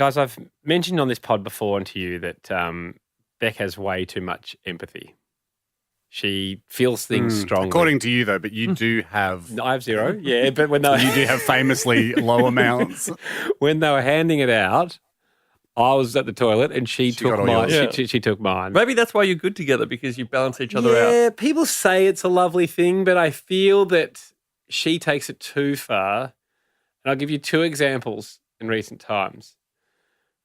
Guys, I've mentioned on this pod before and to you that Beck has way too much empathy. She feels things strongly. According to you, though, but you do have... I have zero, yeah. But when you do have famously low amounts. When they were handing it out, I was at the toilet and she took mine. She took mine. Maybe that's why you're good together, because you balance each other out. Yeah, people say it's a lovely thing, but I feel that she takes it too far. And I'll give you two examples in recent times.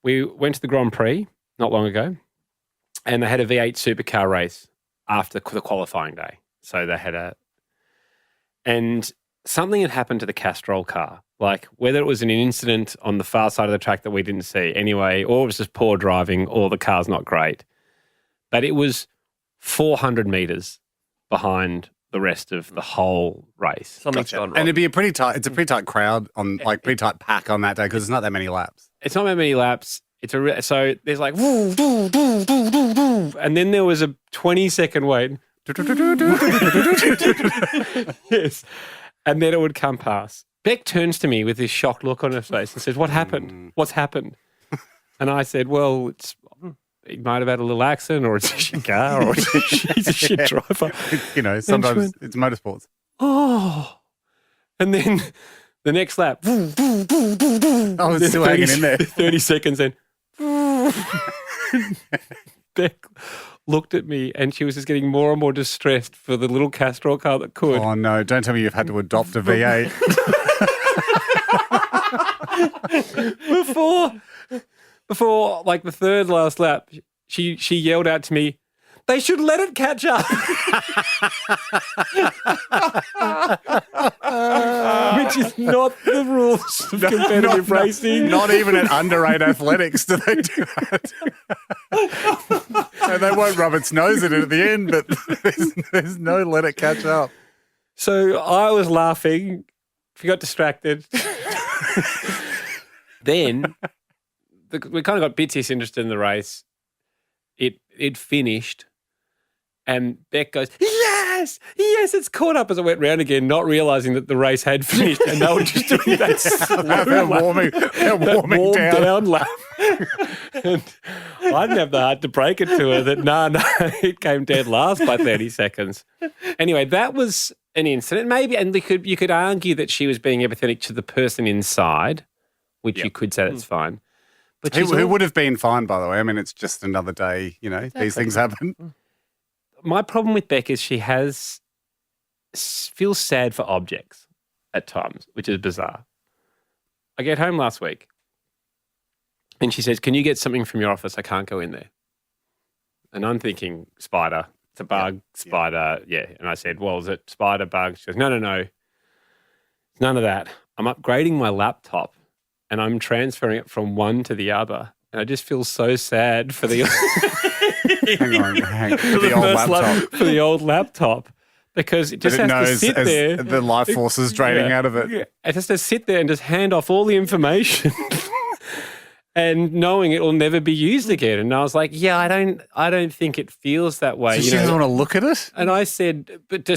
We went to the Grand Prix not long ago, and they had a V8 supercar race after the qualifying day. So they had and something had happened to the Castrol car, like whether it was an incident on the far side of the track that we didn't see anyway, or it was just poor driving, or the car's not great. But it was 400 metres behind the rest of the whole race. Something's gone wrong. And it'd be a pretty tight crowd on, like, pretty tight pack on that day because there's not that many laps. It's not that many laps. So there's like, woo, woo, woo, woo, woo, woo, and then there was a 20-second wait. Yes. And then it would come past. Beck turns to me with this shocked look on her face and says, "What happened? What's happened?" And I said, "Well, he might have had a little accident, or it's a shit car, or he's a shit driver." Sometimes it's motorsports. Oh. And then the next lap. Oh, it's still hanging in there. 30 seconds in. Beck looked at me and she was just getting more and more distressed for the little Castrol car that could. Oh, no. Don't tell me you've had to adopt a V8. Before like the third last lap, she yelled out to me, "They should let it catch up." Which is not the rules of competitive racing. Not even at under-8 athletics do they do that. And they won't rub its nose in it at the end, but there's no let it catch up. So I was laughing, got distracted. Then we kind of got bits interested in the race. It finished. And Beck goes, yes, it's caught up, as I went round again, not realising that the race had finished and they were just doing that slow warming down lap. And I didn't have the heart to break it to her that, no, it came dead last by 30 seconds. Anyway, that was an incident. Maybe, and you could argue that she was being empathetic to the person inside, which you could say that's fine. But who would have been fine, by the way? I mean, it's just another day, exactly. These things happen. My problem with Beck is she feels sad for objects at times, which is bizarre. I get home last week and she says, "Can you get something from your office? I can't go in there." And I'm thinking, spider. It's a bug, spider. Yeah. And I said, "Well, is it spider, bug?" She goes, No. It's none of that. I'm upgrading my laptop and I'm transferring it from one to the other. And I just feel so sad for the... Hang on. For the old laptop. For the old laptop. Because it just has to sit there. The life force is draining out of it. Yeah. It has to sit there and just hand off all the information and knowing it will never be used again. And I was like, I don't think it feels that way. So she doesn't want to look at it? And I said, but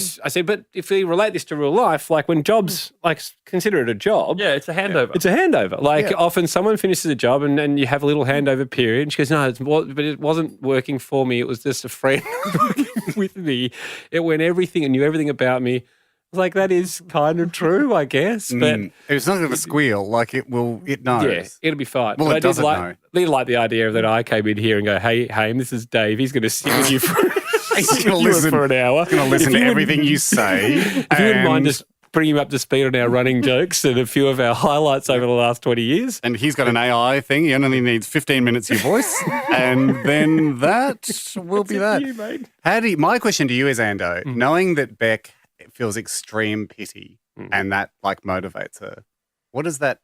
if we relate this to real life, like when jobs, like consider it a job. Yeah, it's a handover. It's a handover. Like often someone finishes a job and you have a little handover period. And she goes, "No, but it wasn't working for me. It was just a friend working with me. It went everything and knew everything about me." I was like, that is kind of true, I guess. But it's not going to squeal. Like it knows. Yeah, it'll be fine. Well, but it doesn't know. I did like the idea that I came in here and go, "Hey, Haim, this is Dave. He's going to sit with you for, for an hour. He's going to listen to everything you say. If you wouldn't mind just bringing him up to speed on our running jokes and a few of our highlights over the last 20 years. And he's got an AI thing. He only needs 15 minutes of your voice. And then that will be that. You, mate. My question to you is, Ando, knowing that Beck feels extreme pity and that like motivates her, where does that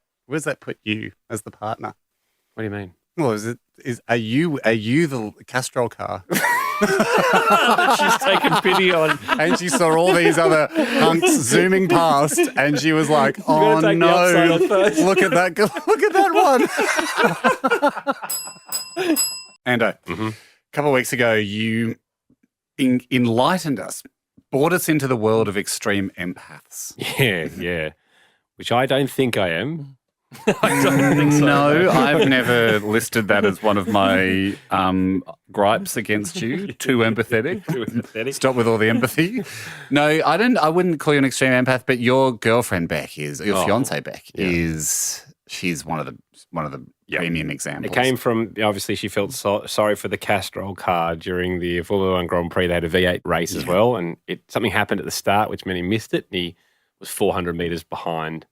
put you as the partner? What do you mean? Well, are you the Castrol car? She's taken pity on. And she saw all these other hunks zooming past and she was like, "Oh no, look at that one." Ando, a couple of weeks ago you enlightened us, brought us into the world of extreme empaths. Yeah. Which I don't think I am. I don't think so. No, I've never listed that as one of my gripes against you. Too empathetic. Too empathetic. Stop with all the empathy. No, I wouldn't call you an extreme empath, but your girlfriend Beck your fiance Beck she's one of the premium examples. It came from, obviously, she felt sorry for the Castrol car during the Formula One Grand Prix. They had a V8 race as well, and something happened at the start, which meant he missed it, and he was 400 metres behind.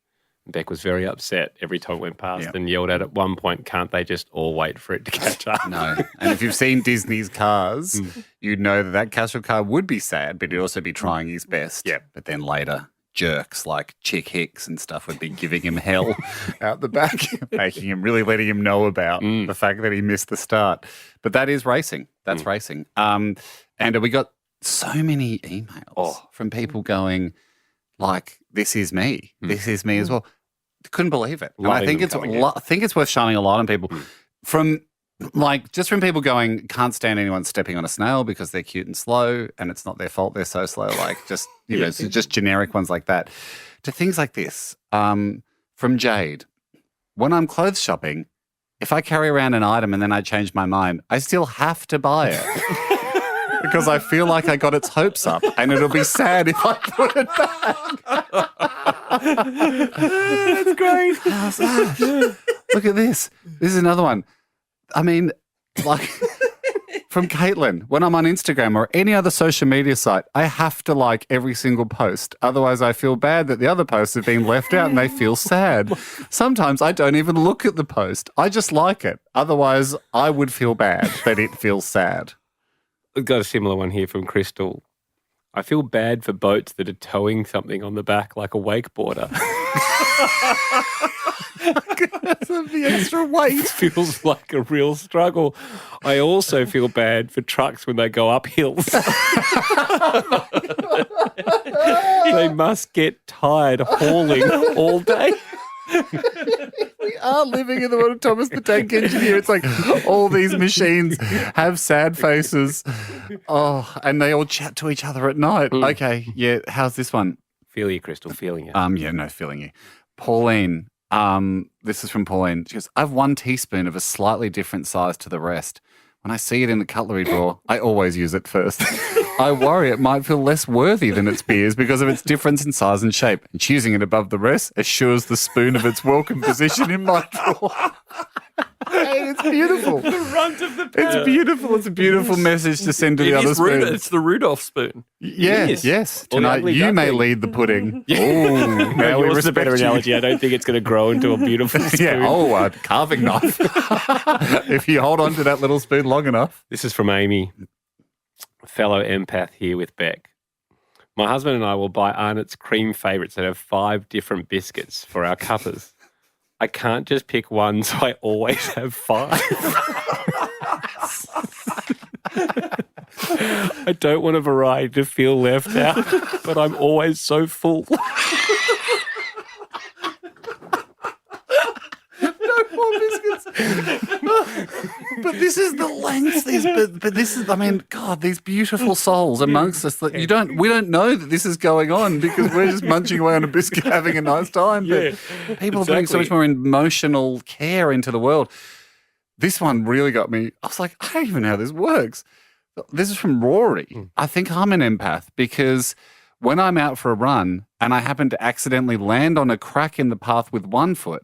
Beck was very upset every time it went past and yelled out at one point, can't they just all wait for it to catch up? No. And if you've seen Disney's Cars, you'd know that Castrol car would be sad, but he'd also be trying his best. Yeah. But then later, jerks like Chick Hicks and stuff would be giving him hell out the back, letting him know about the fact that he missed the start. But that is racing. That's racing. And we got so many emails from people going like, this is me. This is me as well. Couldn't believe it. And I think it's worth shining a light on people from people going, can't stand anyone stepping on a snail because they're cute and slow and it's not their fault they're so slow, like just, just generic ones like that, to things like this. From Jade, when I'm clothes shopping, if I carry around an item and then I change my mind, I still have to buy it. Because I feel like I got its hopes up and it'll be sad if I put it back. That's great. How's that? Look at this. This is another one. I mean, like, from Caitlin, when I'm on Instagram or any other social media site, I have to like every single post. Otherwise, I feel bad that the other posts have been left out and they feel sad. Sometimes I don't even look at the post. I just like it. Otherwise, I would feel bad that it feels sad. I've got a similar one here from Crystal. I feel bad for boats that are towing something on the back like a wakeboarder. Because of the extra weight. It feels like a real struggle. I also feel bad for trucks when they go up hills. They must get tired hauling all day. We are living in the world of Thomas the Tank Engineer. It's like all these machines have sad faces. Oh, and they all chat to each other at night. Okay, yeah. How's this one? Feel you, Crystal. Feeling it. Feeling you. Pauline. This is from Pauline. She goes, I have 1 teaspoon of a slightly different size to the rest. When I see it in the cutlery drawer, I always use it first. I worry it might feel less worthy than its peers because of its difference in size and shape. And choosing it above the rest assures the spoon of its welcome position in my drawer. Hey, it's beautiful. The runt of the pair. It's beautiful. It's a beautiful message to send to the other spoon. It's the Rudolph spoon. Yes. Tonight you may lead the pudding. Oh, now we Yours is a better respect you. analogy. I don't think it's going to grow into a beautiful spoon. A carving knife. If you hold on to that little spoon long enough. This is from Amy, fellow empath here with Beck. My husband and I will buy Arnott's cream favourites that have 5 different biscuits for our cuppers. I can't just pick one, so I always have 5. I don't want a variety to feel left out, but I'm always so full. More biscuits. But this is the lengths. But this is, I mean, God, these beautiful souls amongst us. That we don't know that this is going on because we're just munching away on a biscuit, having a nice time. But people are putting so much more emotional care into the world. This one really got me. I was like, I don't even know how this works. This is from Rory. I think I'm an empath because when I'm out for a run and I happen to accidentally land on a crack in the path with one foot,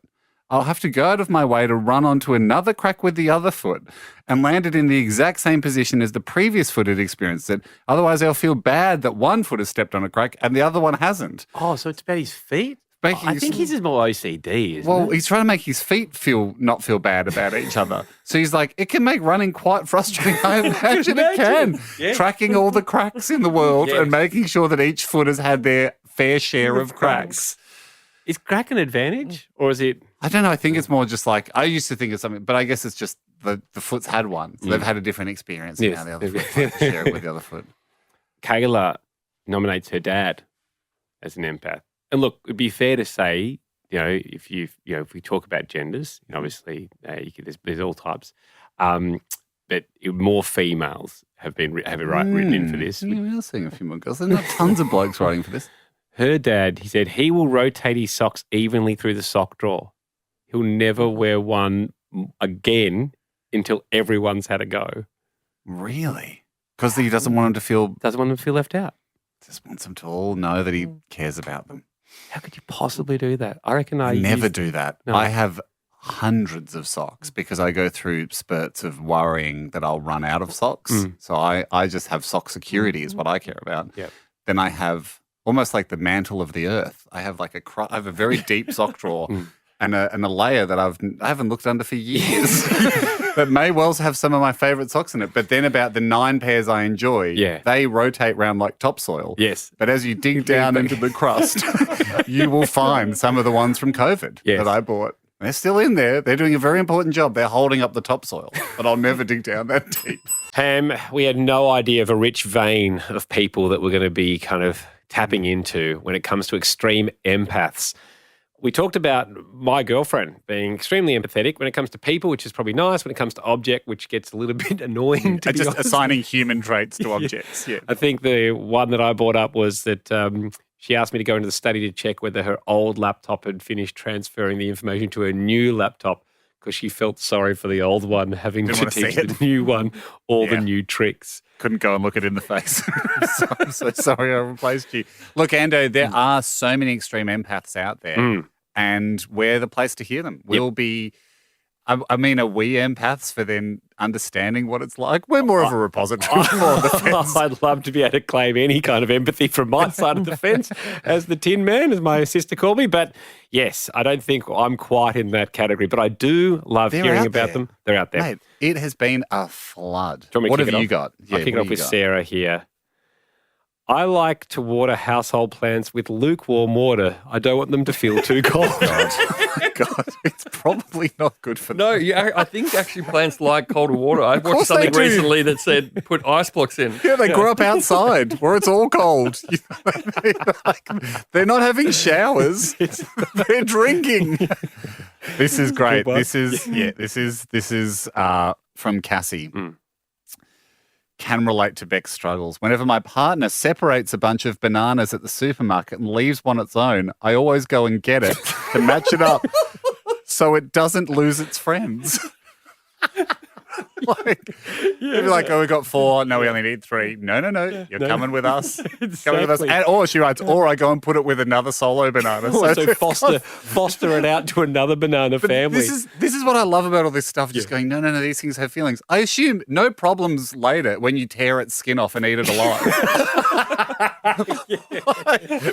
I'll have to go out of my way to run onto another crack with the other foot and land it in the exact same position as the previous foot had experienced it. Otherwise, I'll feel bad that one foot has stepped on a crack and the other one hasn't. Oh, so it's about his feet? I think his is more OCD, isn't it? He's trying to make his feet not feel bad about each other. So he's like, it can make running quite frustrating. I imagine it can. Yeah. Tracking all the cracks in the world and making sure that each foot has had their fair share of cracks. Is crack an advantage or is it? I don't know. I think it's more just like, I used to think of something, but I guess it's just the foot's had one. So they've had a different experience. Yes. Now the other foot's like to share it with the other foot. Kayla nominates her dad as an empath. And look, it'd be fair to say, if we talk about genders, obviously there's all types, but more females have written in for this. We are seeing a few more girls. There's not tons of blokes writing for this. Her dad, he said, he will rotate his socks evenly through the sock drawer. he'll never wear one again until everyone's had a go. Really? Because he doesn't want Doesn't want them to feel left out. just wants them to all know that he cares about them. How could you possibly do that? I reckon I never do that. No. I have hundreds of socks because I go through spurts of worrying that I'll run out of socks. So I just have sock security is what I care about. Yep. Then I have almost like the mantle of the earth. I have like I have a very deep sock drawer and a layer that I haven't looked under for years. That may well have some of my favourite socks in it. But then about the 9 pairs I enjoy, they rotate round like topsoil. Yes. But as you dig down into the crust, you will find some of the ones from COVID that I bought. They're still in there. They're doing a very important job. They're holding up the topsoil, but I'll never dig down that deep. Ham, we had no idea of a rich vein of people that we're going to be kind of tapping into when it comes to extreme empaths. We talked about my girlfriend being extremely empathetic when it comes to people, which is probably nice. When it comes to object, which gets a little bit annoying, to be just honest. assigning human traits to objects. Yeah. I think the one that I brought up was that she asked me to go into the study to check whether her old laptop had finished transferring the information to her new laptop because she felt sorry for the old one having Didn't to want to teach see the new one all the Yeah. new tricks. Couldn't go and look it in the face. I'm so sorry I replaced you. Look, Ando, there are so many extreme empaths out there, and we're the place to hear them. We'll be, I mean, are we empaths for then understanding what it's like? We're more of a repository. More on the fence. I'd love to be able to claim any kind of empathy from my side of the fence as the Tin Man, as my sister called me. But yes, I don't think I'm quite in that category. But I do love They're hearing out about there. them. They're out there. Mate, it has been a flood. Do you want me to What kick have it you off? got? I'll kick it what off have with you got? Sarah here. I like to water household plants with lukewarm water. I don't want them to feel too cold. God, it's probably not good for them. No, yeah, I think actually plants like colder water. I watched course they something do. recently that said put ice blocks in. Yeah, they grew up outside where it's all cold. They're not having showers. They're drinking. This is great. one. This is from Cassie. Can relate to Beck's struggles. Whenever my partner separates a bunch of bananas at the supermarket and leaves one its own, I always go and get it to match it up so it doesn't lose its friends. Like, you'd be like, oh, we got 4. No, we only need 3. No. You're coming with us. Coming with us. Exactly. And, or she writes, or I go and put it with another solo banana. So foster it out to another banana family. This is what I love about all this stuff. Just going, no, these things have feelings. I assume no problems later when you tear its skin off and eat it alive.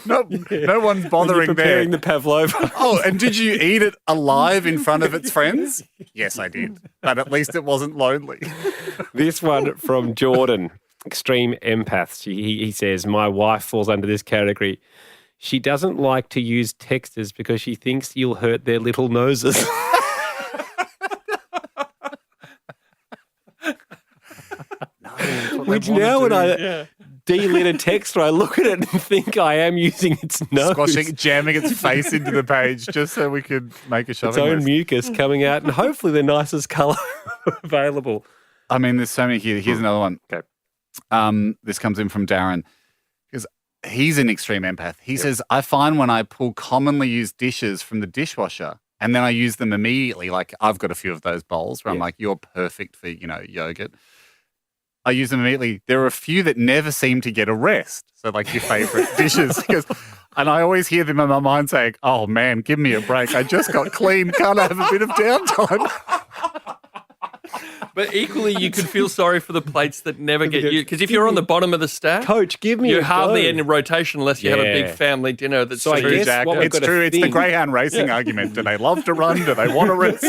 No one's bothering preparing there. the pavlova. Oh, and did you eat it alive in front of its friends? Yes, I did. But at least it wasn't lonely. This one from Jordan, extreme empaths. He says, my wife falls under this category. She doesn't like to use texters because she thinks you'll hurt their little noses. Which now when I delete a texter, I look at it and think I am using its nose. Jamming its face into the page just so we could make a Its shopping own list. mucus coming out and hopefully the nicest colour available. I mean, there's so many here. Here's another one. Okay. This comes in from Darren because he's an extreme empath. He says, I find when I pull commonly used dishes from the dishwasher and then I use them immediately, like I've got a few of those bowls where I'm like, you're perfect for, yogurt. I use them immediately. There are a few that never seem to get a rest. So like your favorite dishes. And I always hear them in my mind saying, oh man, give me a break. I just got clean. Can't I have a bit of downtime? But equally, you could feel sorry for the plates that never get used. Because if you're on the bottom of the stack, Coach, give me you're a hardly go. in rotation unless you have a Yeah. big family dinner that's So I true, guess Jack. what we've It's got to true. It's the think- greyhound racing argument. Do they love to run? Do they want to rest?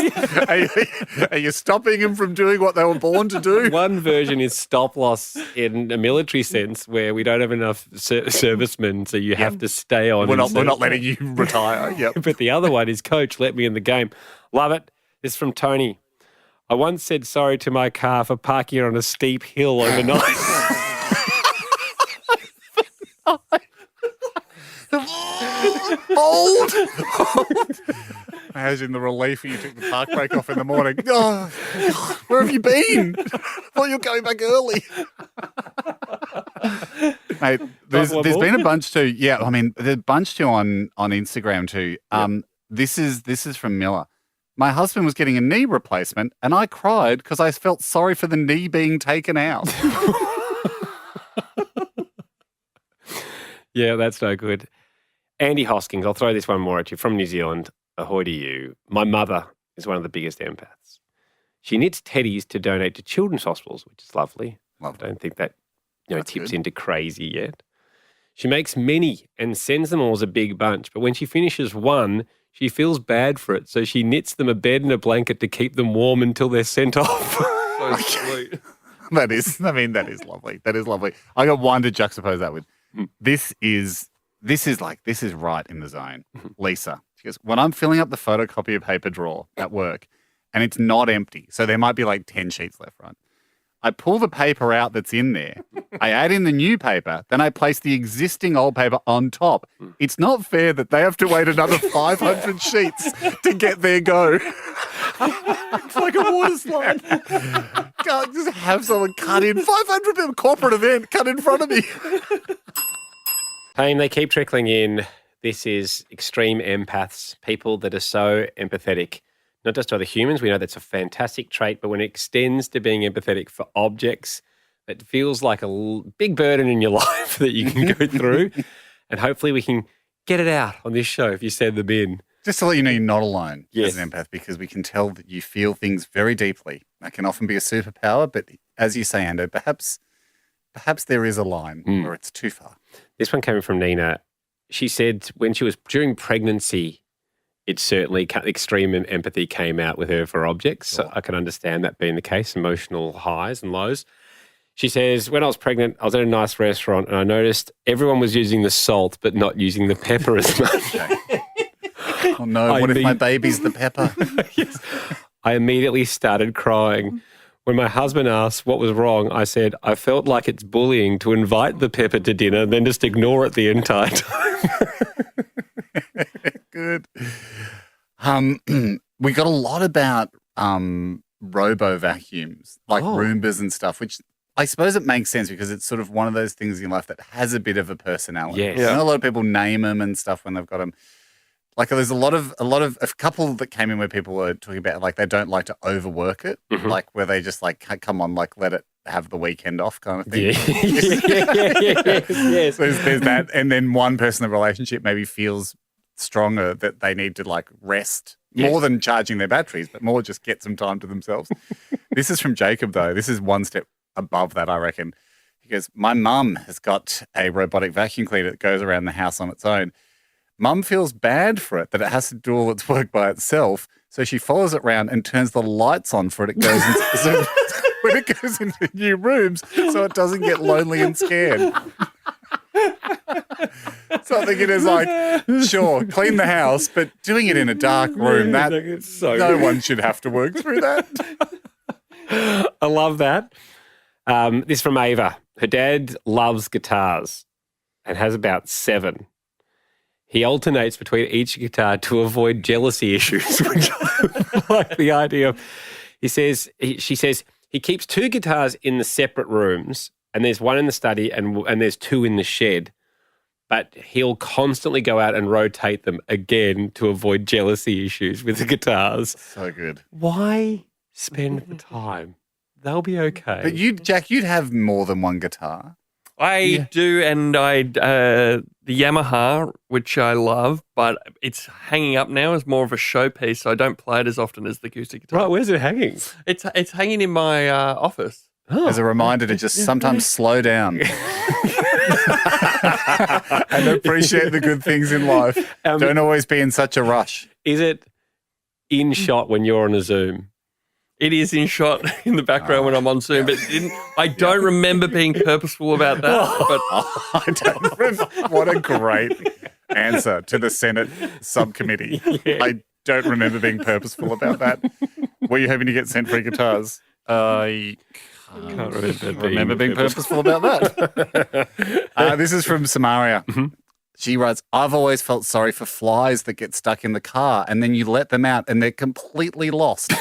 Are you stopping them from doing what they were born to do? One version is stop loss in a military sense where we don't have enough servicemen, so you have to stay on. We're and not serve. letting you retire. Yep. But the other one is coach, let me in the game. Love it. This is from Tony. I once said sorry to my car for parking it on a steep hill overnight. Old. As in the relief when you took the park brake off in the morning. Oh, where have you been? Thought you were going back early. Mate, there's one more? been a bunch too. Yeah, I mean, there's a bunch too on Instagram too. This is from Miller. My husband was getting a knee replacement and I cried because I felt sorry for the knee being taken out. Yeah, that's no good. Andy Hoskins, I'll throw this one more at you from New Zealand. Ahoy to you. My mother is one of the biggest empaths. She knits teddies to donate to children's hospitals, which is lovely. I don't think that tips into crazy yet. She makes many and sends them all as a big bunch, but when she finishes one, she feels bad for it, so she knits them a bed and a blanket to keep them warm until they're sent off. So sweet. That is lovely. That is lovely. I got one to juxtapose that with. This is right in the zone. Lisa, she goes, when I'm filling up the photocopier paper drawer at work and it's not empty, so there might be like 10 sheets left, right? I pull the paper out that's in there. I add in the new paper. Then I place the existing old paper on top. It's not fair that they have to wait another 500 sheets to get their go. It's like a water slide. Can't just have someone cut in 500 people, corporate event, cut in front of me. Pain, they keep trickling in. This is extreme empaths, people that are so empathetic. Not just to other humans, we know that's a fantastic trait, but when it extends to being empathetic for objects, it feels like a big burden in your life that you can go through. And hopefully we can get it out on this show if you send them in. Just to let you know, you're not alone as an empath, because we can tell that you feel things very deeply. That can often be a superpower, but as you say, Ando, perhaps there is a line where it's too far. This one came from Nina. She said when she was during pregnancy, it certainly extreme empathy came out with her for objects. Sure. So I can understand that being the case, emotional highs and lows. She says, when I was pregnant, I was at a nice restaurant and I noticed everyone was using the salt but not using the pepper as much. Oh no, what if my baby's the pepper? Yes. I immediately started crying. When my husband asked what was wrong, I said, I felt like it's bullying to invite the pepper to dinner and then just ignore it the entire time. Good. We got a lot about robo vacuums, like Roombas and stuff, which I suppose it makes sense because it's sort of one of those things in life that has a bit of a personality. Yes. I know a lot of people name them and stuff when they've got them. Like there's a couple that came in where people were talking about like they don't like to overwork it, like where they just like come on, like let it have the weekend off kind of thing. Yes. There's that, and then one person in the relationship maybe feels stronger that they need to like rest more than charging their batteries, but more just get some time to themselves. This is from Jacob though. This is one step above that, I reckon. He goes, my mum has got a robotic vacuum cleaner that goes around the house on its own. Mum feels bad for it that it has to do all its work by itself, so she follows it around and turns the lights on for it. It goes into, when it goes into new rooms, so it doesn't get lonely and scared. So I think it is like, sure, clean the house, but doing it in a dark room, no one should have to work through that. I love that. This from Ava. Her dad loves guitars and has about 7. He alternates between each guitar to avoid jealousy issues, which I like the idea of. She says he keeps 2 guitars in the separate rooms, and there's one in the study and there's 2 in the shed. But he'll constantly go out and rotate them again to avoid jealousy issues with the guitars. So good. Why spend the time? They'll be okay. But Jack, you'd have more than one guitar. I do, and the Yamaha, which I love, but it's hanging up now as more of a showpiece, so I don't play it as often as the acoustic guitar. Right, where's it hanging? It's hanging in my office. As a reminder to just sometimes slow down and appreciate the good things in life. Don't always be in such a rush. Is it in shot when you're on a Zoom? It is in shot in the background when I'm on Zoom, but I don't remember being purposeful about that. But I don't remember. What a great answer to the Senate subcommittee. Yeah. I don't remember being purposeful about that. Were you hoping to get sent free guitars? I can't remember being purposeful about that. This is from Samaria. Mm-hmm. She writes, I've always felt sorry for flies that get stuck in the car and then you let them out and they're completely lost.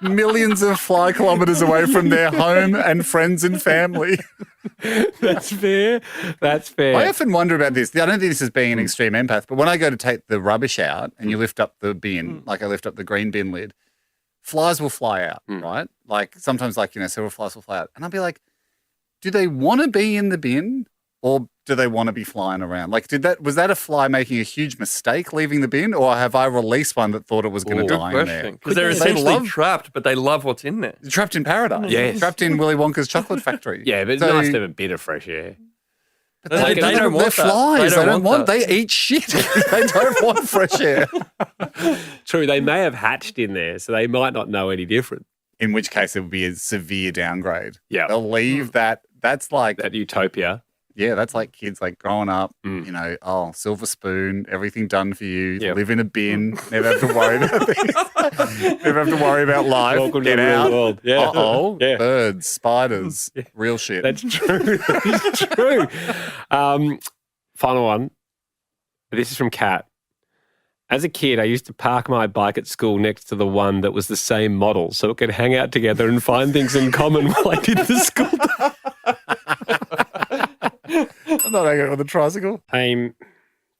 Millions of fly kilometres away from their home and friends and family. That's fair. That's fair. I often wonder about this. I don't think this is being an extreme empath, but when I go to take the rubbish out and you lift up the bin, like I lift up the green bin lid, flies will fly out, right? Like sometimes several flies will fly out. And I'll be like, do they want to be in the bin or do they want to be flying around? Like, was that a fly making a huge mistake leaving the bin, or have I released one that thought it was going to die in there? Because they're essentially trapped, but they love what's in there. Trapped in paradise. Yes. Trapped in Willy Wonka's chocolate factory. Yeah, but it's nice to have a bit of fresh air. But they don't want flies. They don't want. They eat shit. They don't want fresh air. True, they may have hatched in there, so they might not know any different. In which case, it would be a severe downgrade. Yeah, they'll leave that. That's like that utopia. Yeah, that's like kids like growing up, silver spoon, everything done for you, live in a bin, never have to worry about things, never have to worry about life. Welcome Get to the out. real world. Yeah. Birds, spiders, real shit. That's true. That is true. Final one. This is from Kat. As a kid, I used to park my bike at school next to the one that was the same model so it could hang out together and find things in common while I did the school I'm not hanging out with a tricycle.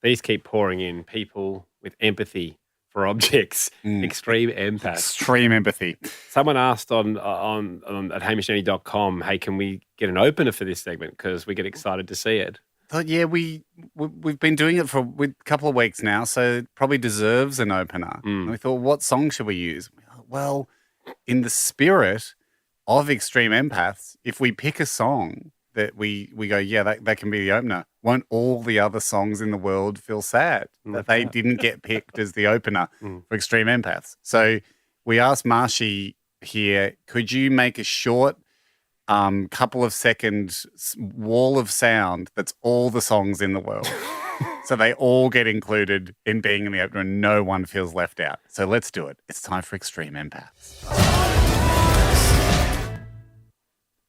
These keep pouring in. People with empathy for objects. Extreme empath. Extreme empathy. Someone asked on at hamishandy.com, hey, can we get an opener for this segment? Because we get excited to see it. But yeah, we've been doing it for a couple of weeks now, so it probably deserves an opener. And we thought, what song should we use? Well, in the spirit of Extreme Empaths, if we pick a song that we go, that can be the opener, won't all the other songs in the world feel sad that they didn't get picked as the opener for Extreme Empaths? So we asked Marshy here, could you make a short couple of second wall of sound that's all the songs in the world? So they all get included in being in the opener and no one feels left out. So let's do it. It's time for Extreme Empaths.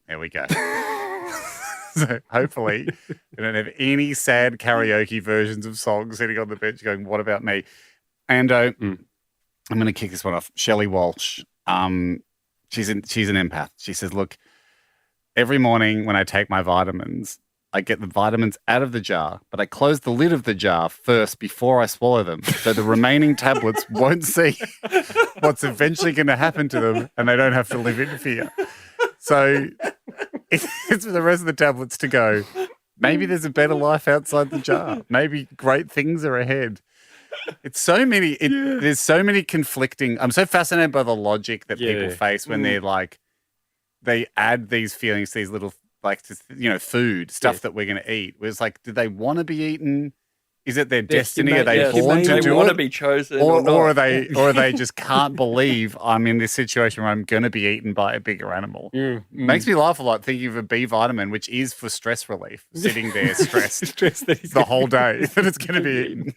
There we go. So hopefully we don't have any sad karaoke versions of songs sitting on the bench going, what about me? And I'm going to kick this one off. Shelley Walsh, she's an empath. She says, look, every morning when I take my vitamins, I get the vitamins out of the jar, but I close the lid of the jar first before I swallow them. So the remaining tablets won't see what's eventually going to happen to them and they don't have to live in fear. So it's for the rest of the tablets to go, maybe there's a better life outside the jar. Maybe great things are ahead. It's so many, there's so many conflicting. I'm so fascinated by the logic that people face when they're like, they add these feelings to these little, like, food, stuff that we're going to eat. Where it's like, do they want to be eaten? Is it their destiny? Are they born to do it? They want to be chosen, or are they just can't believe I'm in this situation where I'm going to be eaten by a bigger animal? Makes me laugh a lot thinking of a B vitamin, which is for stress relief, sitting there stressed the whole day that it's going to be eaten.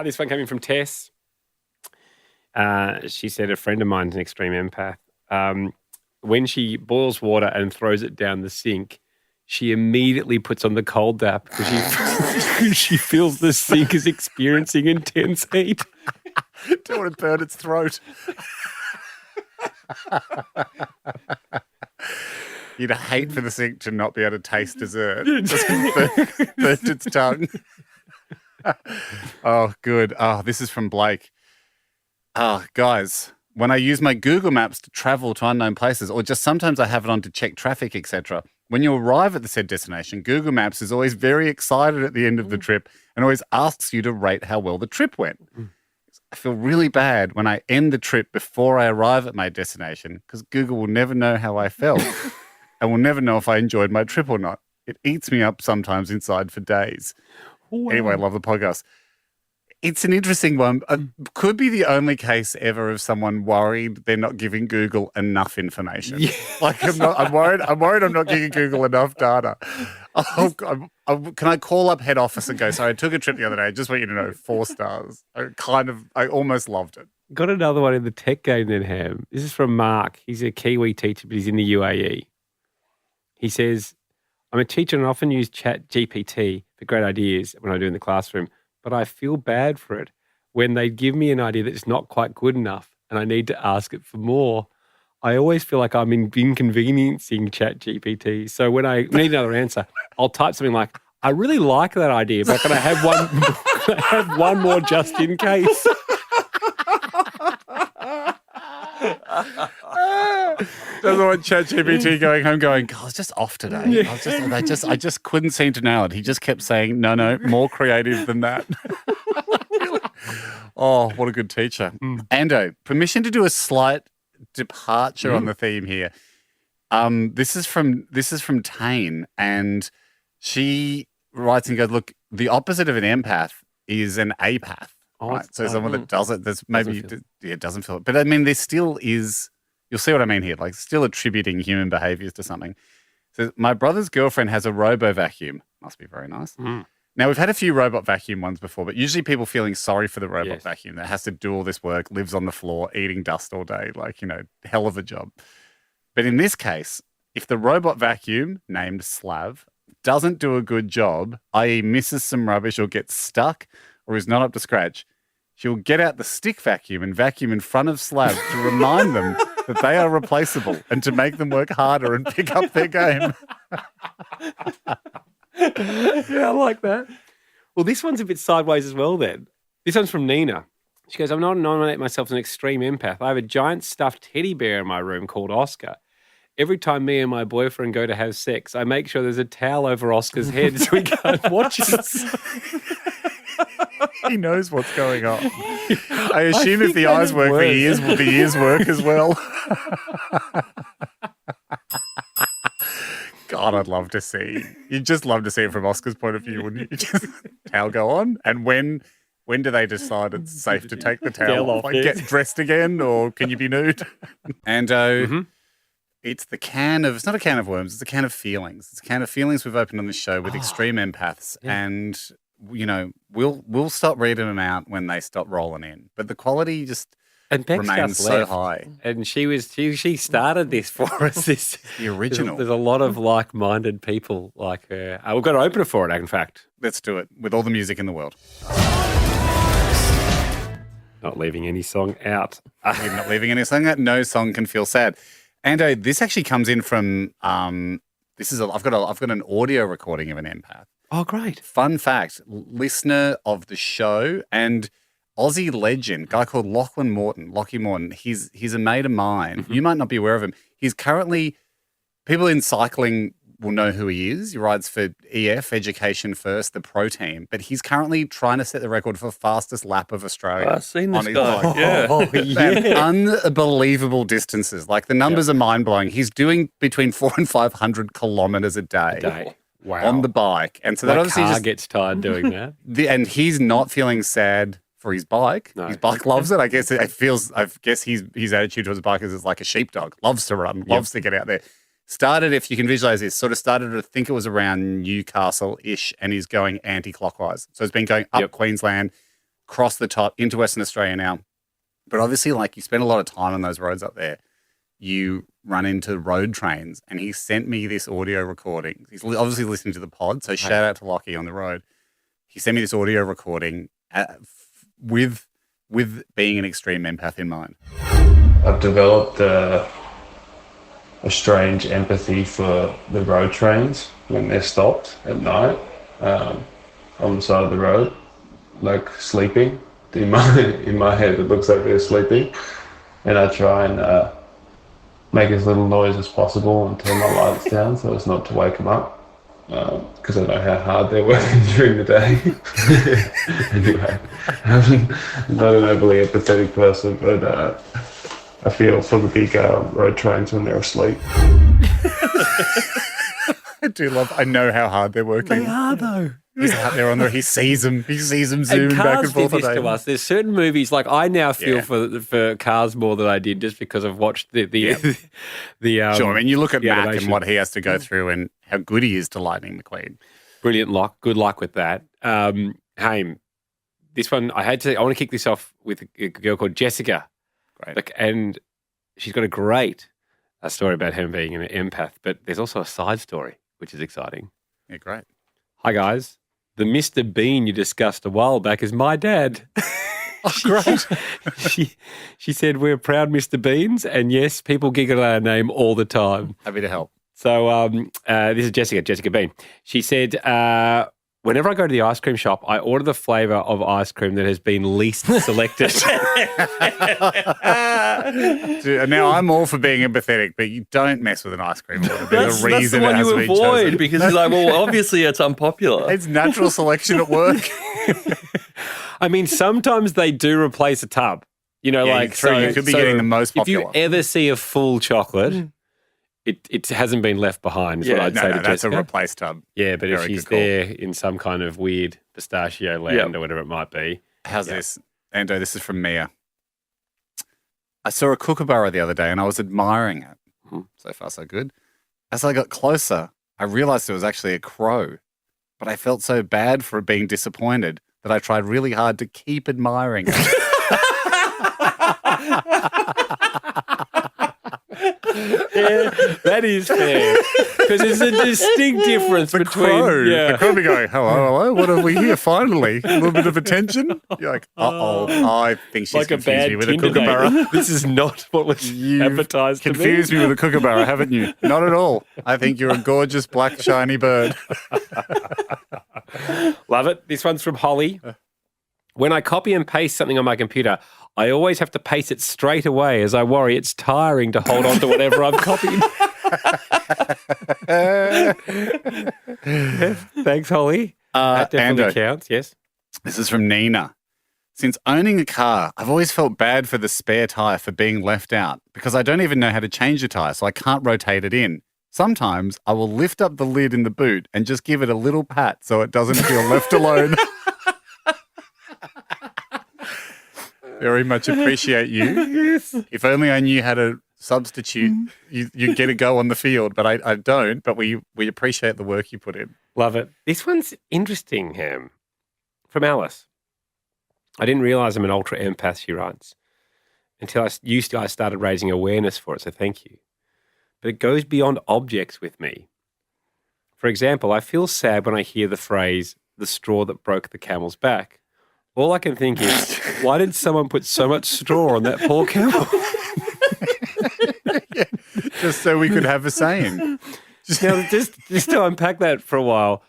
This one came in from Tess. She said a friend of mine's an extreme empath. When she boils water and throws it down the sink, she immediately puts on the cold tap because she feels the sink is experiencing intense heat. Don't want to burn its throat. You'd hate for the sink to not be able to taste dessert. Just burnt its tongue. Oh, good. Oh, this is from Blake. Oh, guys. When I use my Google Maps to travel to unknown places, or just sometimes I have it on to check traffic, etc., when you arrive at the said destination, Google Maps is always very excited at the end of the trip and always asks you to rate how well the trip went. I feel really bad when I end the trip before I arrive at my destination because Google will never know how I felt and will never know if I enjoyed my trip or not. It eats me up sometimes inside for days. Wow. Anyway, I love the podcast. It's an interesting one. Could be the only case ever of someone worried they're not giving Google enough information. Yeah. Like I'm worried I'm not giving Google enough data. Can I call up head office and go, sorry, I took a trip the other day. I just want you to know, 4 stars. I almost loved it. Got another one in the tech game then, Ham. This is from Mark. He's a Kiwi teacher, but he's in the UAE. He says, I'm a teacher and often use Chat GPT for great ideas when I do in the classroom. But I feel bad for it when they give me an idea that's not quite good enough and I need to ask it for more. I always feel like I'm inconveniencing ChatGPT. So when I need another answer, I'll type something like, I really like that idea, but can I have one, can I have one more just in case? Doesn't want ChatGPT going home going, God, I was just off today. I just couldn't seem to nail it. He just kept saying, no, more creative than that. Oh, what a good teacher. Ando, permission to do a slight departure on the theme here. This is from Tane, and she writes and goes, look, the opposite of an empath is an apath. Right? So someone that does it, that's maybe doesn't feel it. But I mean, there still is, you'll see what I mean here, like still attributing human behaviors to something. So my brother's girlfriend has a robo vacuum. Must be very nice. Now, we've had a few robot vacuum ones before, but usually people feeling sorry for the robot vacuum that has to do all this work, lives on the floor, eating dust all day, like, hell of a job. But in this case, if the robot vacuum, named Slav, doesn't do a good job, i.e. misses some rubbish or gets stuck or is not up to scratch, she'll get out the stick vacuum and vacuum in front of Slav to remind them that they are replaceable and to make them work harder and pick up their game. Yeah, I like that. Well, this one's a bit sideways as well then. This one's from Nina. She goes, I'm not nominating myself as an extreme empath. I have a giant stuffed teddy bear in my room called Oscar. Every time me and my boyfriend go to have sex, I make sure there's a towel over Oscar's head so he can't watch us. He knows what's going on. I assume if the eyes work, the ears work as well. God, I'd love to see. You'd just love to see it from Oscar's point of view, wouldn't you? Just towel go on, and when do they decide it's safe to take the towel off? Like, get dressed again, or can you be nude? And it's the can of, it's not a can of worms, it's a can of feelings. It's a can of feelings we've opened on this show with extreme empaths, and we'll stop reading them out when they stop rolling in. But the quality just remains so high. And she started this for us. This the original. There's a lot of like-minded people like her. We've got to open it for it, in fact. Let's do it with all the music in the world. Not leaving any song out. We're not leaving any song out. No song can feel sad. And this actually comes in from I've got an audio recording of an empath. Oh, great. Fun fact, listener of the show and Aussie legend, guy called Lachie Morton. He's a mate of mine. You might not be aware of him. He's currently, people in cycling will know who he is. He rides for EF, Education First, the pro team. But he's currently trying to set the record for fastest lap of Australia. I've seen this guy. Unbelievable distances. Like the numbers are mind-blowing. He's doing between 400 and 500 kilometres a day. Wow. On the bike. And so My that obviously car gets tired doing that. And he's not feeling sad for his bike. No. His bike loves it. I guess his attitude towards his bike is like a sheepdog. Loves to run, loves to get out there. Started, if you can visualize this, started, I think it was around Newcastle-ish, and he's going anti-clockwise. So it's been going up Queensland, across the top, into Western Australia now. But obviously, like, you spend a lot of time on those roads up there. You run into road trains, and he sent me this audio recording. He's obviously listening to the pod, so shout out to Lachie on the road. He sent me this audio recording with being an extreme empath in mind. I've developed a strange empathy for the road trains when they're stopped at night on the side of the road, like sleeping. In my head, it looks like they're sleeping, and I try and make as little noise as possible and turn my lights down so as not to wake them up, because I know how hard they're working during the day. Anyway, I'm not an overly empathetic person, but I feel for the big road trains when they're asleep. I know how hard they're working. They are, though. He's out there on there. He sees them zoom back and forth. To us. There's certain movies, like I now feel for Cars more than I did just because I've watched the sure, I mean, you look at Mac animation. And what he has to go through and how good he is to Lightning McQueen. Brilliant luck. Good luck with that. Haim, this one, I want to kick this off with a girl called Jessica. Great. And she's got a great story about him being an empath, but there's also a side story, which is exciting. Yeah, great. Hi, guys. The Mr. Bean you discussed a while back is my dad. Oh, great. She said, we're proud Mr. Beans. And yes, people giggle at our name all the time. Happy to help. So this is Jessica Bean. She said, whenever I go to the ice cream shop, I order the flavour of ice cream that has been least selected. Now, I'm all for being empathetic, but you don't mess with an ice cream order. There's a reason that's the one it has you to be avoid chosen. because you're like, well, obviously it's unpopular. It's natural selection at work. I mean, sometimes they do replace a tub. You know, Yeah, like true. You could be getting the most popular. If you ever see a full chocolate, it hasn't been left behind. Is what I'd say to that's Jessica. a replaced tub. Yeah, but if Very she's good call. there in some kind of weird pistachio land or whatever it might be. How's this? Ando, this is from Mia. I saw a kookaburra the other day and I was admiring it. So far, so good. As I got closer, I realized it was actually a crow, but I felt so bad for being disappointed that I tried really hard to keep admiring it. Yeah, that is fair. Because there's a distinct difference between... Crow. Yeah. The crow be going, hello, what are we here finally? A little bit of attention? You're like, I think she's Like a confused bad me with a Tinder kookaburra. date. This is not what was advertised to me. Confused me with a kookaburra, haven't you? Not at all. I think you're a gorgeous black shiny bird. Love it. This one's from Holly. When I copy and paste something on my computer, I always have to paste it straight away as I worry it's tiring to hold on to whatever I've copied. Thanks, Holly. That definitely Ando. counts, yes. This is from Nina. Since owning a car, I've always felt bad for the spare tyre for being left out because I don't even know how to change the tyre, so I can't rotate it in. Sometimes I will lift up the lid in the boot and just give it a little pat so it doesn't feel left alone. Very much appreciate you. Yes. If only I knew how to substitute, you'd get a go on the field, but I don't. But we appreciate the work you put in. Love it. This one's interesting, Ham. From Alice. I didn't realise I'm an ultra empath, she writes, until I started raising awareness for it, so thank you. But it goes beyond objects with me. For example, I feel sad when I hear the phrase, the straw that broke the camel's back. All I can think is, why did someone put so much straw on that poor camel? Just so we could have a saying. Now, just to unpack that for a while,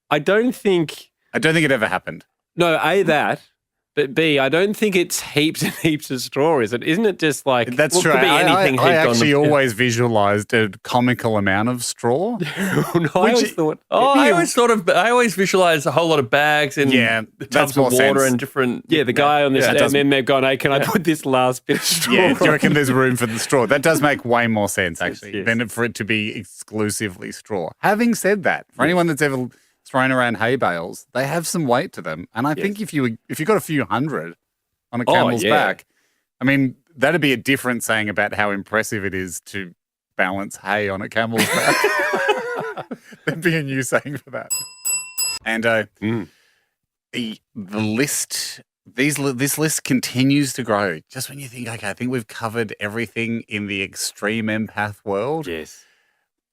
I don't think it ever happened. No, A, that, but B, I don't think it's heaps and heaps of straw, is it? Isn't it just like... That's well, true. Could be anything I heaped on actually the... always visualized a comical amount of straw. No, I always thought... I always visualize a whole lot of bags and tubs of more water sense. and different... Yeah, the guy on this, that and does- then they've gone, hey, can I put this last bit of straw Yeah, do you on? reckon there's room for the straw? That does make way more sense, actually, yes. than for it to be exclusively straw. Having said that, for anyone that's ever thrown around hay bales, they have some weight to them. And I think if you got a few hundred on a camel's back, I mean, that'd be a different saying about how impressive it is to balance hay on a camel's back. There'd be a new saying for that. And the list... This list continues to grow. Just when you think, okay, I think we've covered everything in the extreme empath world. Yes.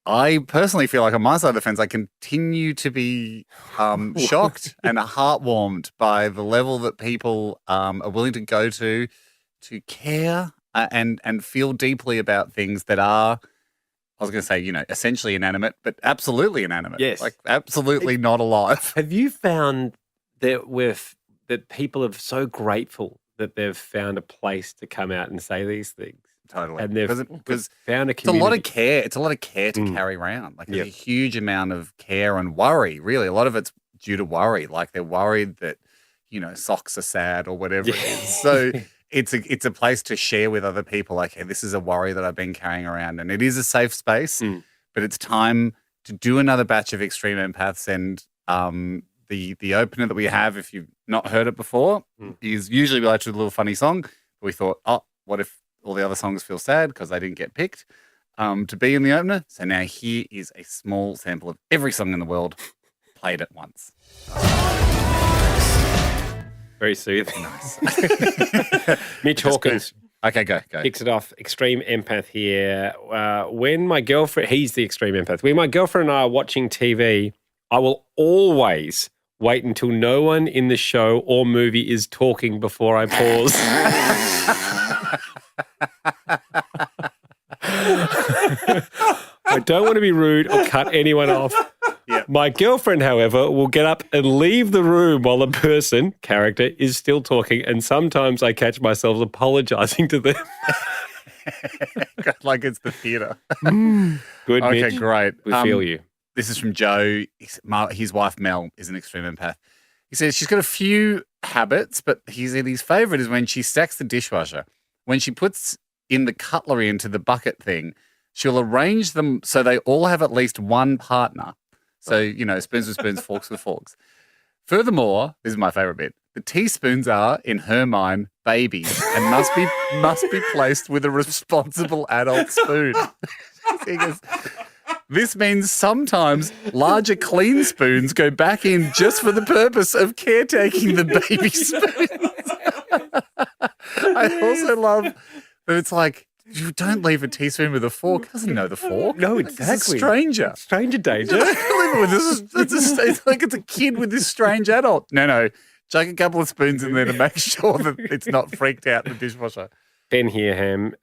I personally feel like on my side of the fence, I continue to be shocked and heartwarmed by the level that people are willing to go to care and feel deeply about things that are, I was going to say, essentially inanimate, but absolutely inanimate. Yes. Like absolutely not alive. Have you found that people are so grateful that they've found a place to come out and say these things? Totally. And they've Because found a it's a community. lot of care. It's a lot of care to carry around. Like there's a huge amount of care and worry. Really, a lot of it's due to worry. Like they're worried that socks are sad or whatever it is. So it's a place to share with other people. Like, hey, this is a worry that I've been carrying around, and it is a safe space. But it's time to do another batch of Extreme Empaths, and the opener that we have, if you've not heard it before, is usually we like to do a little funny song. We thought, what if all the other songs feel sad because they didn't get picked to be in the opener? So now here is a small sample of every song in the world played at once. Very soothing. Nice. Mitch Hawkins Okay, go. kicks it off. Extreme empath here. When my girlfriend, he's the extreme empath. When my girlfriend and I are watching TV, I will always Wait until no one in the show or movie is talking before I pause. I don't want to be rude or cut anyone off. Yep. My girlfriend, however, will get up and leave the room while the character, is still talking, and sometimes I catch myself apologising to them. Like it's the theatre. Good, Okay, Mitch. great. We feel you. This is from Joe. His wife, Mel, is an extreme empath. He says she's got a few habits, but his favourite is when she stacks the dishwasher. When she puts in the cutlery into the bucket thing, she'll arrange them so they all have at least one partner. So, spoons with spoons, forks with forks. Furthermore, this is my favourite bit, the teaspoons are, in her mind, babies and must be placed with a responsible adult spoon. He goes, this means sometimes larger clean spoons go back in just for the purpose of caretaking the baby spoons. I also love that it's like, you don't leave a teaspoon with a fork. He doesn't know the fork. No, It's a exactly. stranger. Stranger danger. It's like it's a kid with this strange adult. No. Chuck a couple of spoons in there to make sure that it's not freaked out in the dishwasher. Ben here, Ham.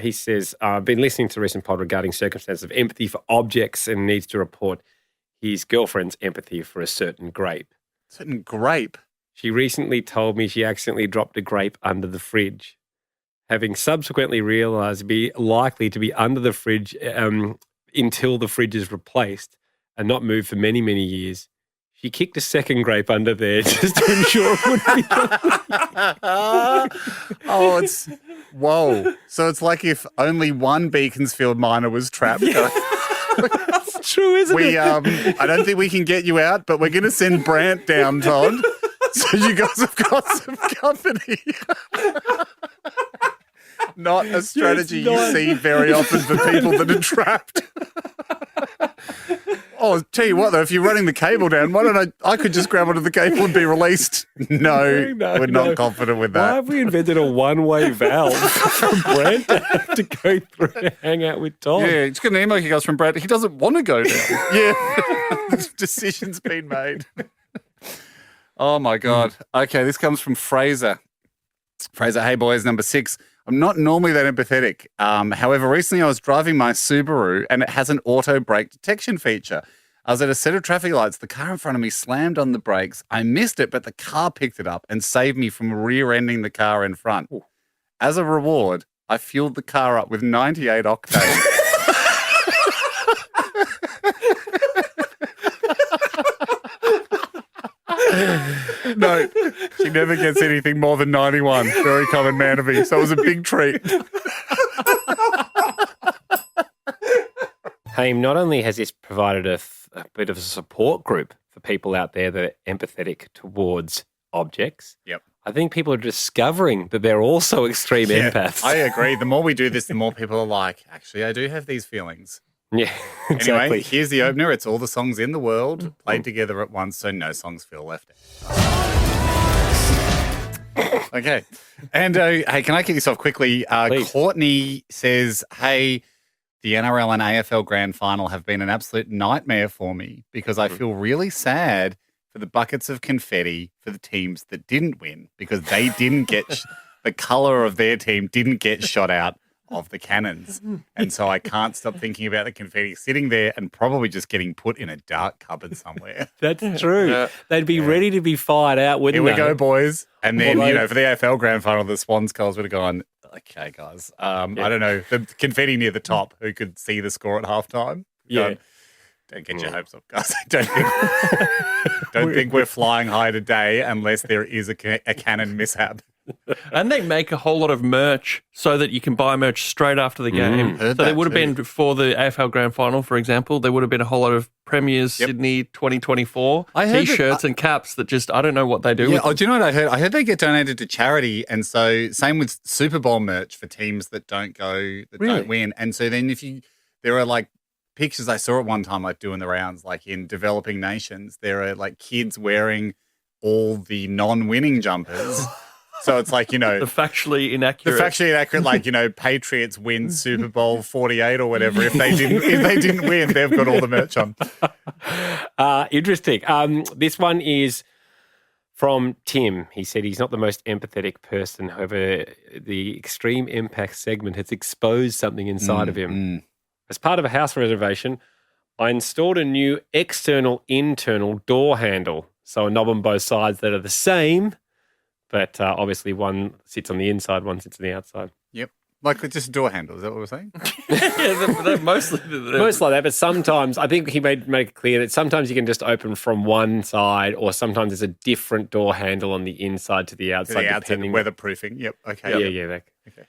He says, I've been listening to the recent pod regarding circumstances of empathy for objects and needs to report his girlfriend's empathy for a certain grape. Certain grape? She recently told me she accidentally dropped a grape under the fridge. Having subsequently realised it'd be likely to be under the fridge until the fridge is replaced and not moved for many, many years, she kicked a second grape under there just to ensure it wouldn't be gone. Whoa. So it's like if only one Beaconsfield miner was trapped. It's true, isn't it? I don't think we can get you out, but we're going to send Brant down, Todd. So you guys have got some company. Not a strategy you see very often for people that are trapped. Oh, tell you what, though, if you're running the cable down, why don't I could just grab onto the cable and be released. No, we're not confident with that. Why have we invented a one-way valve for Brent to have to go through and hang out with Tom? Yeah, it's got an email he goes from Brad. He doesn't want to go down. Yeah, this decision's been made. Oh, my God. Okay, this comes from Fraser. Fraser, hey, boys, number 6. I'm not normally that empathetic. However, recently I was driving my Subaru and it has an auto brake detection feature. I was at a set of traffic lights. The car in front of me slammed on the brakes. I missed it, but the car picked it up and saved me from rear-ending the car in front. Ooh. As a reward, I fueled the car up with 98 octane. No, she never gets anything more than 91. Very common man of me. So it was a big treat. Hey, not only has this provided a bit of a support group for people out there that are empathetic towards objects. Yep. I think people are discovering that they're also extreme empaths. I agree. The more we do this, the more people are like, actually, I do have these feelings. Yeah, exactly. Anyway, here's the opener. It's all the songs in the world played together at once, so no songs feel left out. Okay. And hey, can I kick this off quickly? Courtney says, hey, the NRL and AFL Grand Final have been an absolute nightmare for me because I feel really sad for the buckets of confetti for the teams that didn't win because they didn't get the colour of their team didn't get shot out of the cannons. And so I can't stop thinking about the confetti sitting there and probably just getting put in a dark cupboard somewhere. That's true. They'd be ready to be fired out, wouldn't they? Here we go, boys. And then, for the AFL Grand Final, the Swans colours would have gone, okay, guys. I don't know. The confetti near the top, who could see the score at halftime? Yeah. Don't get your hopes up, guys. Don't think we're flying high today unless there is a cannon mishap. And they make a whole lot of merch so that you can buy merch straight after the game. So there would have been, for the AFL Grand Final, for example, there would have been a whole lot of Premiers Sydney 2024 T-shirts and caps that just, I don't know what they do with them. Do you know what I heard? I heard they get donated to charity. And so same with Super Bowl merch for teams that don't win. And so then there are like pictures I saw at one time, like doing the rounds, like in developing nations, there are like kids wearing all the non-winning jumpers. So it's like, The factually inaccurate. Like, Patriots win Super Bowl 48 or whatever. If they didn't win, they've got all the merch on. Interesting. This one is from Tim. He said he's not the most empathetic person. However, the extreme empath segment has exposed something inside of him. As part of a house renovation, I installed a new internal door handle. So a knob on both sides that are the same, but obviously one sits on the inside, one sits on the outside. Yep. Like just a door handle, is that what we're saying? Mostly Most like that, but sometimes, I think he make it clear that sometimes you can just open from one side or sometimes there's a different door handle on the inside to the outside. To the outside, weatherproofing. Yep, okay. Yeah. Okay.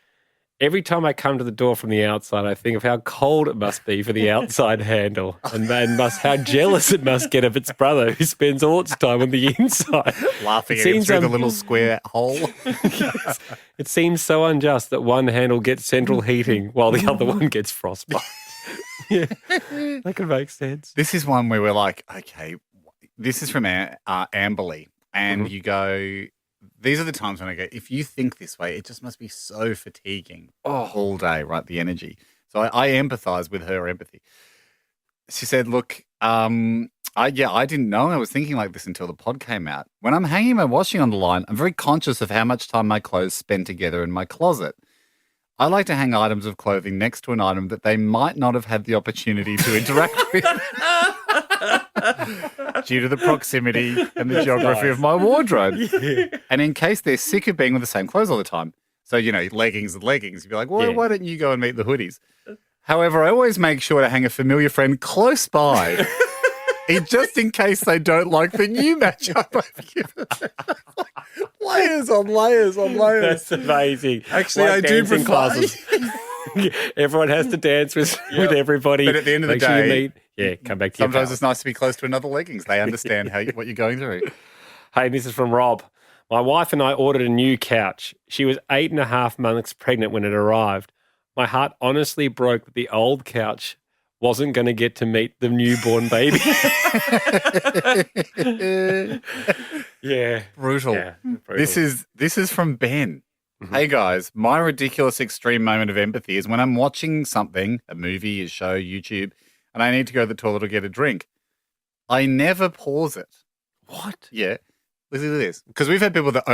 Every time I come to the door from the outside, I think of how cold it must be for the outside handle and how jealous it must get of its brother who spends all its time on the inside. Laughing at him through the little square hole. Yes. It seems so unjust that one handle gets central heating while the other one gets frostbite. Yeah, that could make sense. This is one where we're like, okay, this is from Amberley. And you go... These are the times when I go, if you think this way, it just must be so fatiguing all day, right? The energy. So I empathize with her empathy. She said, look, I didn't know I was thinking like this until the pod came out. When I'm hanging my washing on the line, I'm very conscious of how much time my clothes spend together in my closet. I like to hang items of clothing next to an item that they might not have had the opportunity to interact with. Due to the proximity and the geography of my wardrobe. Yeah. And in case they're sick of being with the same clothes all the time. So, leggings and leggings. You'd be like, well, why don't you go and meet the hoodies? However, I always make sure to hang a familiar friend close by. Just in case they don't like the new matchup I've given them. Layers on layers on layers. That's amazing. Actually, I do prefer... Everyone has to dance with everybody. But at the end of the day, come back to sometimes it's nice to be close to another leggings. They understand what you're going through. Hey, this is from Rob. My wife and I ordered a new couch. She was 8.5 months pregnant when it arrived. My heart honestly broke that the old couch wasn't going to get to meet the newborn baby. Brutal. Yeah, brutal. This is from Ben. Mm-hmm. Hey guys, my ridiculous extreme moment of empathy is when I'm watching something, a movie, a show, YouTube, and I need to go to the toilet or get a drink. I never pause it. What? Yeah. Listen to this. Because we've had people that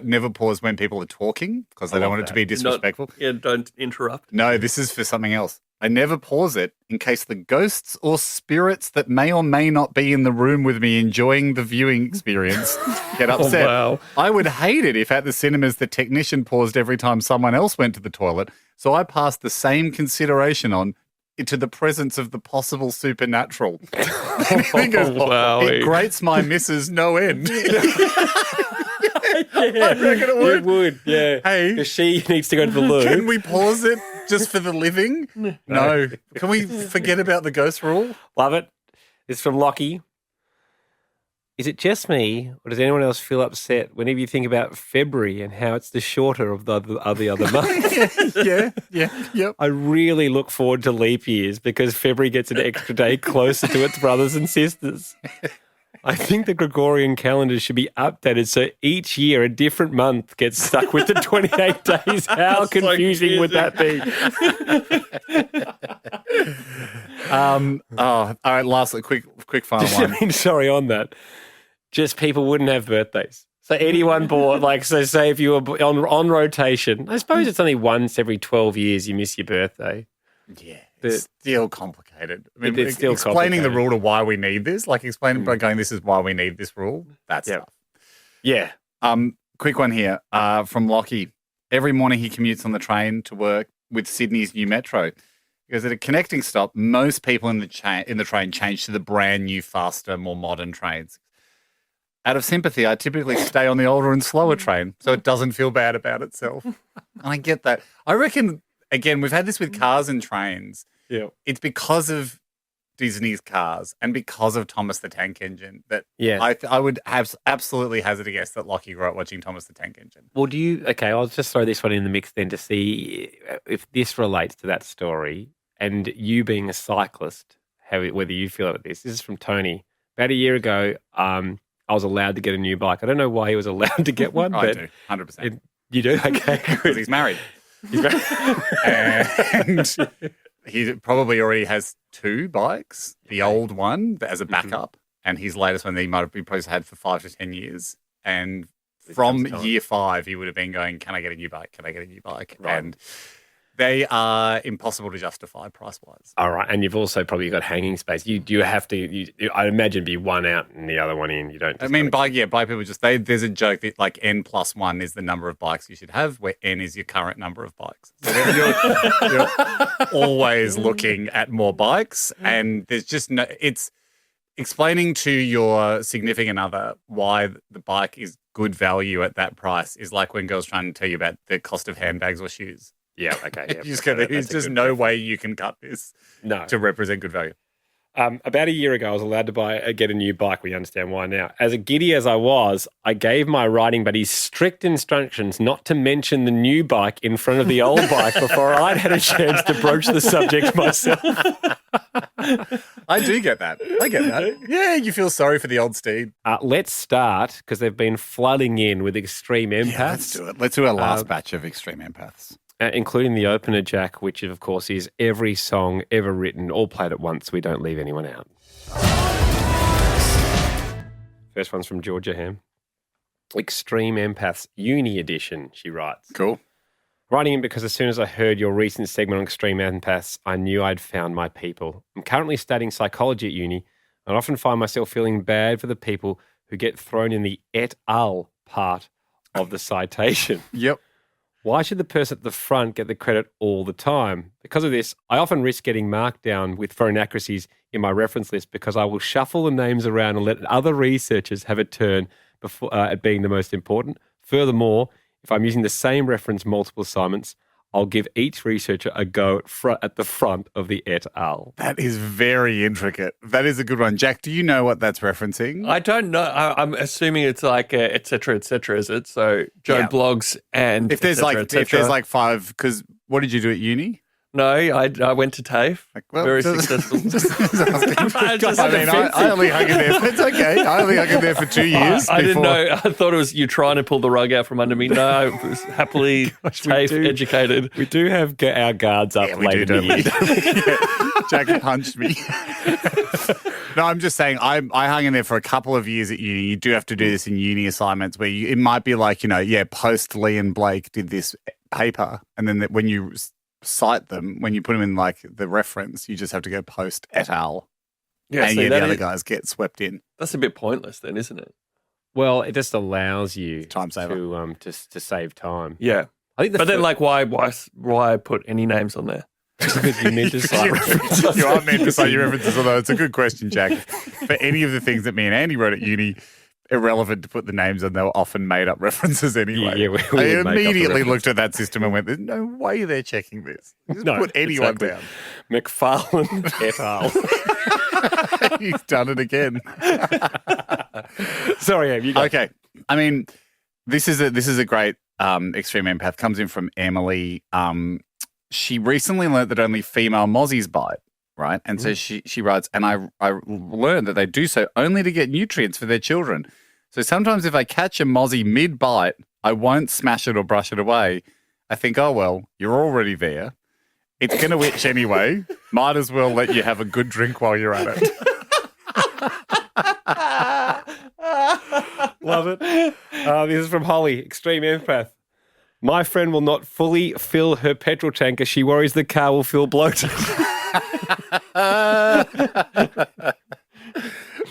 never pause when people are talking because they don't want it to be disrespectful. Don't interrupt. No, this is for something else. I never pause it in case the ghosts or spirits that may or may not be in the room with me enjoying the viewing experience get upset. Oh, wow. I would hate it if at the cinemas the technician paused every time someone else went to the toilet, so I passed the same consideration on to the presence of the possible supernatural. Wow. It grates my missus no end. I reckon it would. It would, yeah. Hey. Because she needs to go to the loo. Can we pause it just for the living? No. Can we forget about the ghost rule? Love it. It's from Lockie. Is it just me, or does anyone else feel upset whenever you think about February and how it's the shorter of the other months? Yep. I really look forward to leap years because February gets an extra day closer to its brothers and sisters. I think the Gregorian calendar should be updated so each year a different month gets stuck with the 28 days. How confusing would that be? All right, lastly, quick final one. Sorry, on that. Just people wouldn't have birthdays. So anyone born, say if you were on rotation, I suppose it's only once every 12 years you miss your birthday. Yeah. It's still complicated. I mean, it's still explaining the rule to why we need this, explaining by going, this is why we need this rule. That's tough. Yeah. Quick one here from Lockie. Every morning he commutes on the train to work with Sydney's new metro. Because at a connecting stop, most people in the train change to the brand new, faster, more modern trains. Out of sympathy, I typically stay on the older and slower train so it doesn't feel bad about itself. And I get that. I reckon, again, we've had this with cars and trains. Yeah. It's because of Disney's Cars and because of Thomas the Tank Engine that I would have absolutely hazard a guess that Lockie grew up watching Thomas the Tank Engine. Well, I'll just throw this one in the mix then to see if this relates to that story and you being a cyclist, whether you feel like this. This is from Tony. About a year ago, I was allowed to get a new bike. I don't know why he was allowed to get one. I but do, 100%. You do? Okay, Because he's married. And he probably already has 2 bikes. The old one as a backup, and his latest one that he probably had for 5 to 10 years. And from year 5, he would have been going, "Can I get a new bike? Can I get a new bike?" Right. And they are impossible to justify price-wise. All right, and you've also probably got hanging space. You have to. I imagine be one out and the other one in. You don't. I mean, bike people just there's a joke that like N+1 is the number of bikes you should have, where N is your current number of bikes. So you're always looking at more bikes, and there's just no. It's explaining to your significant other why the bike is good value at that price is like when girls trying to tell you about the cost of handbags or shoes. Yeah, okay. Yeah, there's just no way you can cut this to represent good value. About a year ago, I was allowed to get a new bike. We understand why now. As giddy as I was, I gave my riding buddies strict instructions not to mention the new bike in front of the old bike before I'd had a chance to broach the subject myself. I do get that. I get that. Yeah, you feel sorry for the old steed. Let's start, because they've been flooding in with extreme empaths. Yeah, let's do it. Let's do our last batch of extreme empaths. Including the opener, Jack, which of course is every song ever written, all played at once. We don't leave anyone out. First one's from Georgia Ham. Extreme Empaths Uni Edition, she writes. Cool. Writing in because as soon as I heard your recent segment on Extreme Empaths, I knew I'd found my people. I'm currently studying psychology at uni and often find myself feeling bad for the people who get thrown in the et al. Part of the citation. Yep. Why should the person at the front get the credit all the time? Because of this, I often risk getting marked down for inaccuracies in my reference list because I will shuffle the names around and let other researchers have a turn before at being the most important. Furthermore, if I'm using the same reference multiple assignments, I'll give each researcher a go at the front of the et al. That is very intricate. That is a good one. Jack, do you know what that's referencing? I don't know. I'm assuming it's like et cetera, is it? So Joe Blogs and if there's if there's like 5, because what did you do at uni? No, I went to TAFE. Very successful. I only hung in there. It's okay. I only hung in there for 2 years. I didn't know. I thought it was you trying to pull the rug out from under me. No, I was happily TAFE educated. We do have our guards up late in the year. Jack punched me. No, I'm just saying I hung in there for a couple of years at uni. You do have to do this in uni assignments where it might be like, post Lee and Blake did this paper. And then when you cite them, when you put them in like the reference, you just have to go post et al. Yeah, and the other guys get swept in. That's a bit pointless then, isn't it? Well, it just allows you time saver to save time. Yeah. I think then why put any names on there? Because you meant to cite references. You are meant to cite your references, although it's a good question, Jack. For any of the things that me and Andy wrote at uni, irrelevant to put the names on, they were often made up references anyway. Yeah, I immediately looked at that system and went, there's no way they're checking this. Just put anyone down. McFarlane et al. He's done it again. Sorry, Em, you go. Okay. I mean, this is a great extreme empath. Comes in from Emily. She recently learned that only female mozzies bite. Right. And so she writes, and I learned that they do so only to get nutrients for their children. So sometimes if I catch a mozzie mid-bite, I won't smash it or brush it away. I think, oh, well, you're already there. It's going to itch anyway. Might as well let you have a good drink while you're at it. Love it. This is from Holly, extreme empath. My friend will not fully fill her petrol tank as she worries the car will feel bloated.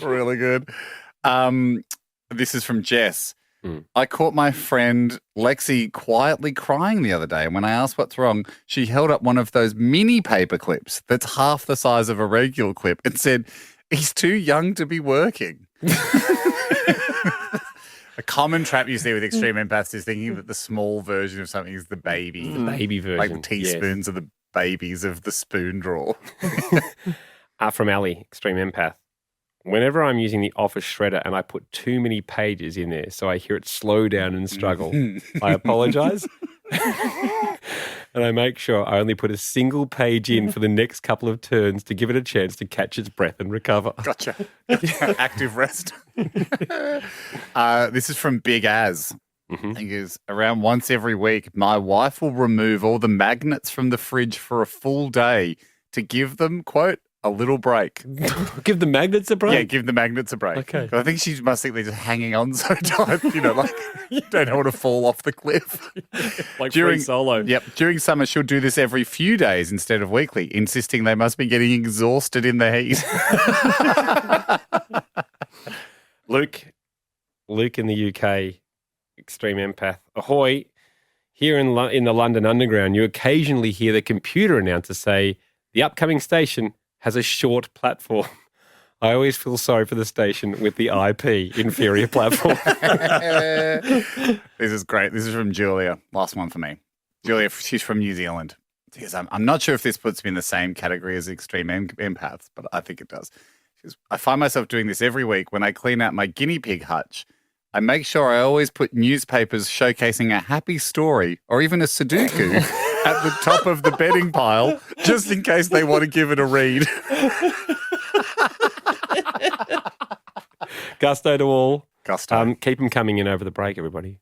Really good. This is from Jess. I caught my friend Lexi quietly crying the other day, and when I asked what's wrong, she held up one of those mini paper clips that's half the size of a regular clip and said, "He's too young to be working." A common trap you see with extreme empaths is thinking that the small version of something is the baby. The baby version. Like teaspoons of the babies of the spoon drawer. From Ali, extreme empath. Whenever I'm using the Office shredder and I put too many pages in there so I hear it slow down and struggle, I apologize. And I make sure I only put a single page in for the next couple of turns to give it a chance to catch its breath and recover. Gotcha. Active rest. This is from Big Az. Mm-hmm. He goes, around once every week, my wife will remove all the magnets from the fridge for a full day to give them, quote, a little break. Give the magnets a break? Yeah, give the magnets a break. Okay. I think she must think they're just hanging on so tight, like you don't want to fall off the cliff. Like free solo. Yep. During summer, she'll do this every few days instead of weekly, insisting they must be getting exhausted in the heat. Luke in the UK, extreme empath. Ahoy. Here in the London Underground, you occasionally hear the computer announcer say, the upcoming station has a short platform. I always feel sorry for the station with the IP, inferior platform. This is great. This is from Julia. Last one for me. Julia, she's from New Zealand. Because I'm not sure if this puts me in the same category as extreme empaths, but I think it does. She goes, I find myself doing this every week when I clean out my guinea pig hutch. I make sure I always put newspapers showcasing a happy story or even a Sudoku at the top of the bedding pile, just in case they want to give it a read. Gusto to all. Gusto. Keep them coming in over the break, everybody.